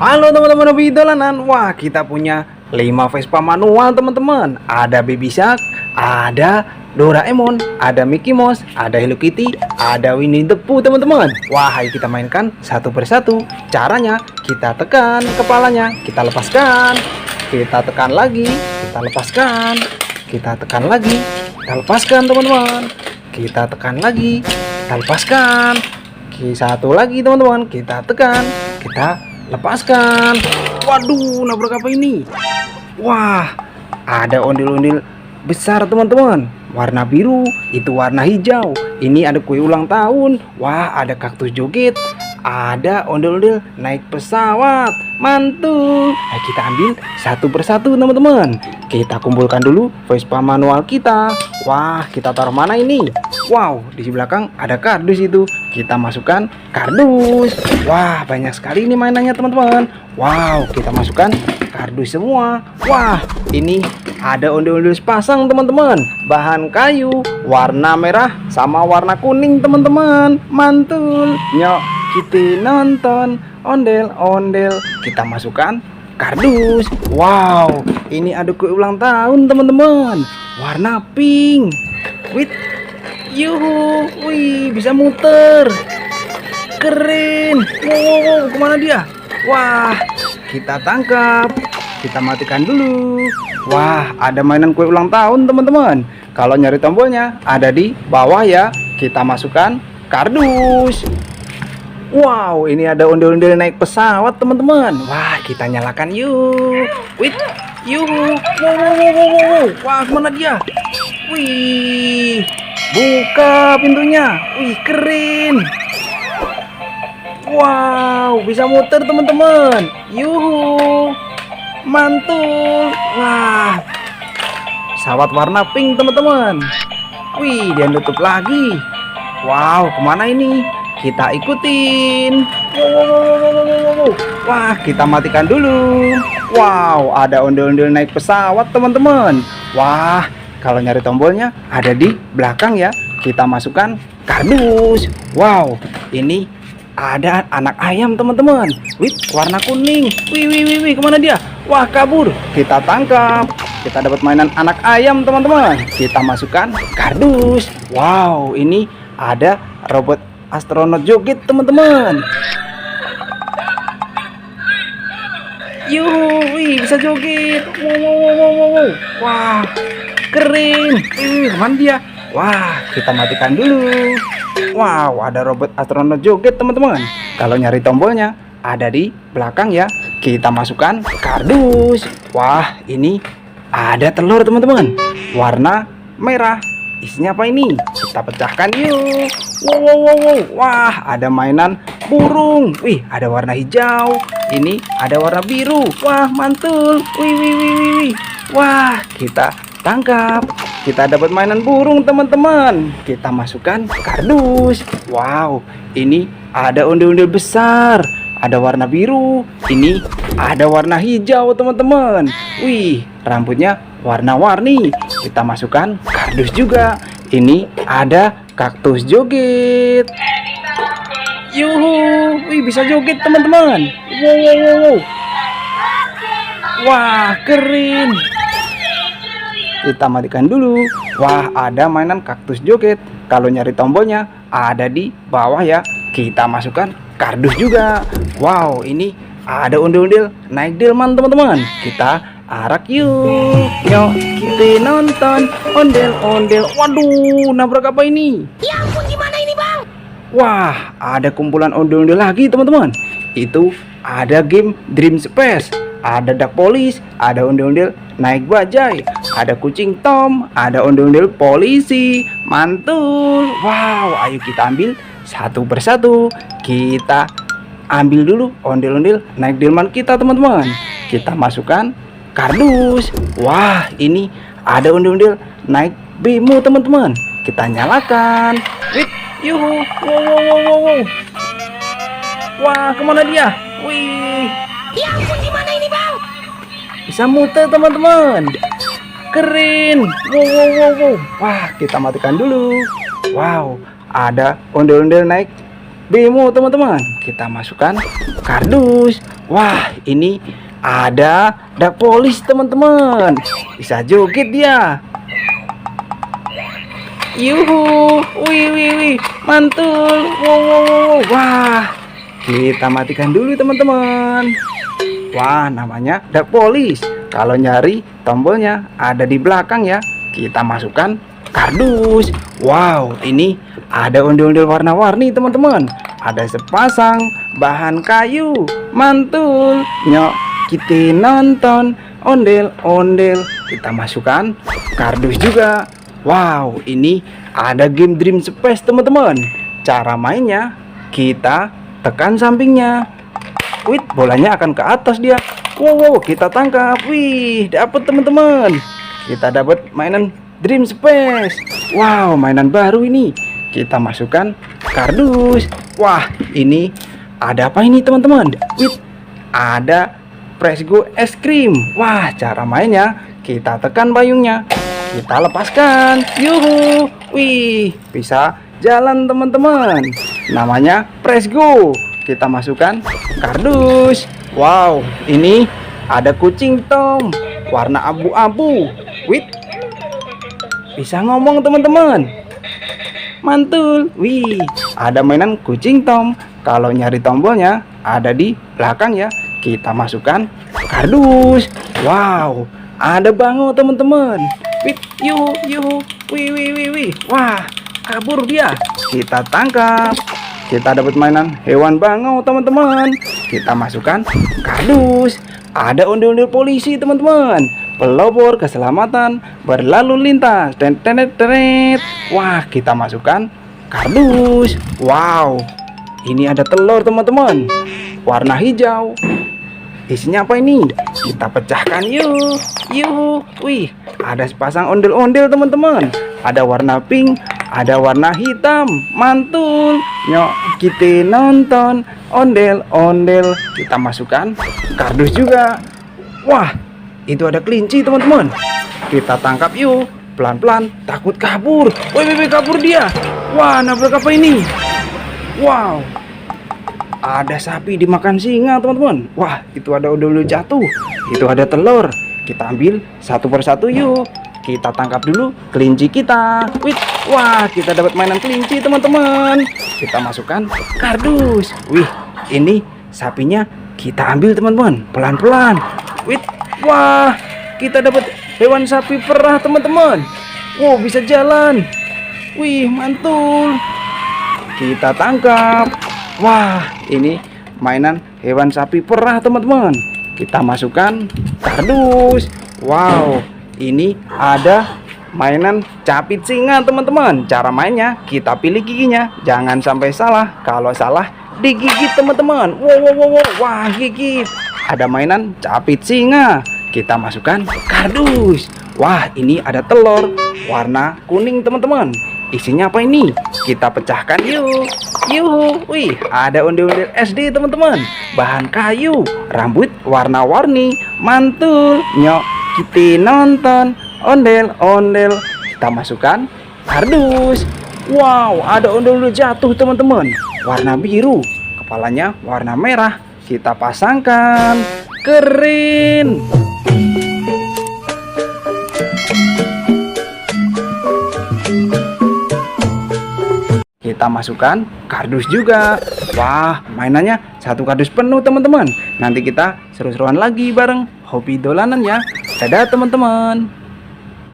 Halo teman-teman hobi dolanan. Wah, kita punya 5 Vespa manual teman-teman. Ada Baby Shark, ada Doraemon, ada Mickey Mouse, ada Hello Kitty, ada Winnie the Pooh teman-teman. Wah, ayo kita mainkan satu persatu. Caranya kita tekan kepalanya, kita lepaskan, kita tekan lagi, kita lepaskan, kita tekan lagi, kita lepaskan teman-teman, kita tekan lagi, kita lepaskan, satu lagi teman-teman, kita tekan, kita lepaskan. Waduh, nabrak apa ini? Wah, ada ondel-ondel besar teman-teman, warna biru, itu warna hijau. Ini ada kue ulang tahun. Wah, ada kaktus joget, ada ondel-ondel naik pesawat. Mantul. Nah, kita ambil satu persatu teman-teman. Kita kumpulkan dulu Vespa manual kita. Wah, kita taruh mana ini? Wow, di belakang ada kardus itu. Kita masukkan kardus. Wah, banyak sekali ini mainannya teman-teman. Wow, kita masukkan kardus semua. Wah, ini ada ondel-ondel sepasang teman-teman. Bahan kayu, warna merah sama warna kuning teman-teman. Mantul. Nyok, kita nonton ondel-ondel. Kita masukkan kardus. Wow, ini ada kue ulang tahun teman-teman. Warna pink. Wih, yuhu, wih, bisa muter. Keren. Wow, kemana dia? Wah, kita tangkap. Kita matikan dulu. Wah, ada mainan kue ulang tahun teman-teman. Kalau nyari tombolnya ada di bawah ya. Kita masukkan kardus. Wow, ini ada ondel-ondel naik pesawat teman-teman. Wah, kita nyalakan yuk. Wih, yuhu. Wow. Wah, kemana dia? Wih, buka pintunya. Wih, keren. Wow, bisa muter teman-teman. Yuhu, mantul. Wah, pesawat warna pink teman-teman. Wih, dia nutup lagi. Wow, kemana ini? Kita ikutin. Wow. Wah, kita matikan dulu. Wow, ada ondel-ondel naik pesawat teman-teman. Wah, kalau nyari tombolnya ada di belakang ya. Kita masukkan kardus. Wow, ini ada anak ayam teman-teman. Wih, warna kuning. Wih, kemana dia? Wah, kabur. Kita tangkap. Kita dapat mainan anak ayam teman-teman. Kita masukkan kardus. Wow, ini ada robot astronot joget teman-teman. Yuhu, wih, bisa joget. Wow. Wah, keren. Kemana dia? Wah, kita matikan dulu. Wow, ada robot astronot joget teman-teman. Kalau nyari tombolnya ada di belakang ya. Kita masukkan kardus. Wah, ini ada telur teman-teman, warna merah. Isinya apa ini? Kita pecahkan yuk. Wow. Wah, ada mainan burung. Wih, ada warna hijau. Ini ada warna biru. Wah, mantul. Wih. Wah, kita tangkap. Kita dapat mainan burung teman-teman. Kita masukkan kardus. Wow, ini ada ondel-ondel besar. Ada warna biru. Ini ada warna hijau teman-teman. Wih, rambutnya warna-warni. Kita masukkan kardus juga. Ini ada kaktus joget. Yuhu, wih, bisa joget teman-teman. Wow. Wah, keren. Kita matikan dulu. Wah, ada mainan kaktus joget. Kalau nyari tombolnya ada di bawah ya. Kita masukkan kardus juga. Wow, ini ada ondel-ondel naik delman teman-teman. Kita arak yuk. Yuk, kita nonton ondel-ondel. Waduh, nabrak apa ini? Ya ampun, gimana ini bang? Wah, ada kumpulan ondel-ondel lagi teman-teman. Itu ada game Dream Space. Ada Duck Police, ada ondel-ondel naik bajai, ada kucing Tom, ada ondel-ondel polisi. Mantul. Wow, ayo kita ambil satu persatu. Kita ambil dulu ondel-ondel naik delman kita teman-teman. Kita masukkan kardus. Wah, ini ada ondel-ondel naik bemo teman-teman. Kita nyalakan. Wih, yuhu. Wow. Wah, kemana dia? Wih, Ya ampun, gimana ini bang? bisa muter teman-teman. Keren. Wow. Wah, kita matikan dulu. Wow, ada ondel-ondel naik bemo teman-teman. Kita masukkan kardus. Wah, ini ada polis teman-teman. Bisa joget dia. Yuhu, wih wih wih, mantul. Wow, wow, wow. Wah, kita matikan dulu teman-teman. Wah, namanya polis. Kalau nyari tombolnya ada di belakang ya. Kita masukkan kardus. Wow, ini ada ondel-ondel warna-warni teman-teman. Ada sepasang bahan kayu. Mantul. Nyok, kita nonton ondel-ondel. Kita masukkan kardus juga. Wow, ini ada game Dream Space teman-teman. Cara mainnya, kita tekan sampingnya. Wih, bolanya akan ke atas dia. Wow, kita tangkap. Wih, dapat teman-teman. Kita dapat mainan Dream Space. Wow, mainan baru ini. Kita masukkan kardus. Wah, ini ada apa ini teman-teman? Wih, ada Press Go es krim. Wah, cara mainnya, kita tekan payungnya. Kita lepaskan. Yuhu. Wih, bisa jalan teman-teman. Namanya Press Go. Kita masukkan kardus. Wow, ini ada kucing Tom warna abu-abu. Wih, bisa ngomong teman-teman. Mantul. Wih, ada mainan kucing Tom. Kalau nyari tombolnya ada di belakang ya. Kita masukkan kardus. Wow, ada bango teman-teman. Wih, yuhu, yuhu. Wih, wih, wih, wih. Wah, kabur dia. Kita tangkap. Kita dapat mainan hewan bangau teman-teman. Kita masukkan kardus. Ada ondel-ondel polisi teman-teman. Pelopor keselamatan berlalu lintas. Tenet. Wah, kita masukkan kardus. Wow, ini ada telur teman-teman. Warna hijau. Isinya apa ini? Kita pecahkan yuk. Yuhu. Wih, ada sepasang ondel-ondel teman-teman. Ada warna pink, ada warna hitam. Mantul. Nyok, kita nonton ondel-ondel. Kita masukkan kardus juga. Wah, itu ada kelinci teman-teman. Kita tangkap yuk. Pelan-pelan, takut kabur. Wih, kabur dia. Wah, nabrak apa ini? Wow, ada sapi dimakan singa teman-teman. Wah, itu ada ondel-ondel jatuh. Itu ada telur. Kita ambil satu persatu yuk. Kita tangkap dulu kelinci kita. Wih, wah, kita dapat mainan kelinci teman-teman. Kita masukkan kardus. Wih, ini sapinya kita ambil teman-teman. Pelan-pelan. Wih, wah, kita dapat hewan sapi perah teman-teman. Wow, bisa jalan. Wih, mantul. Kita tangkap. Wah, ini mainan hewan sapi perah teman-teman. Kita masukkan kardus. Wow, ini ada mainan capit singa teman-teman. Cara mainnya, kita pilih giginya. Jangan sampai salah. Kalau salah, digigit teman-teman. Wow. Wah, gigit. Ada mainan capit singa. Kita masukkan kardus. Wah, ini ada telur warna kuning teman-teman. Isinya apa ini? Kita pecahkan yuk. Yuhu. Wih, ada ondel-ondel SD teman-teman. Bahan kayu, rambut warna-warni. Mantul. Nyok, kita nonton ondel-ondel. Kita masukkan kardus. Wow, ada ondel-ondel jatuh teman-teman. Warna biru, kepalanya warna merah. Kita pasangkan. Keren. Kita masukkan kardus juga. Wah, mainannya satu kardus penuh teman-teman. Nanti kita seru-seruan lagi bareng Hobi Dolanan ya. Dadah teman-teman.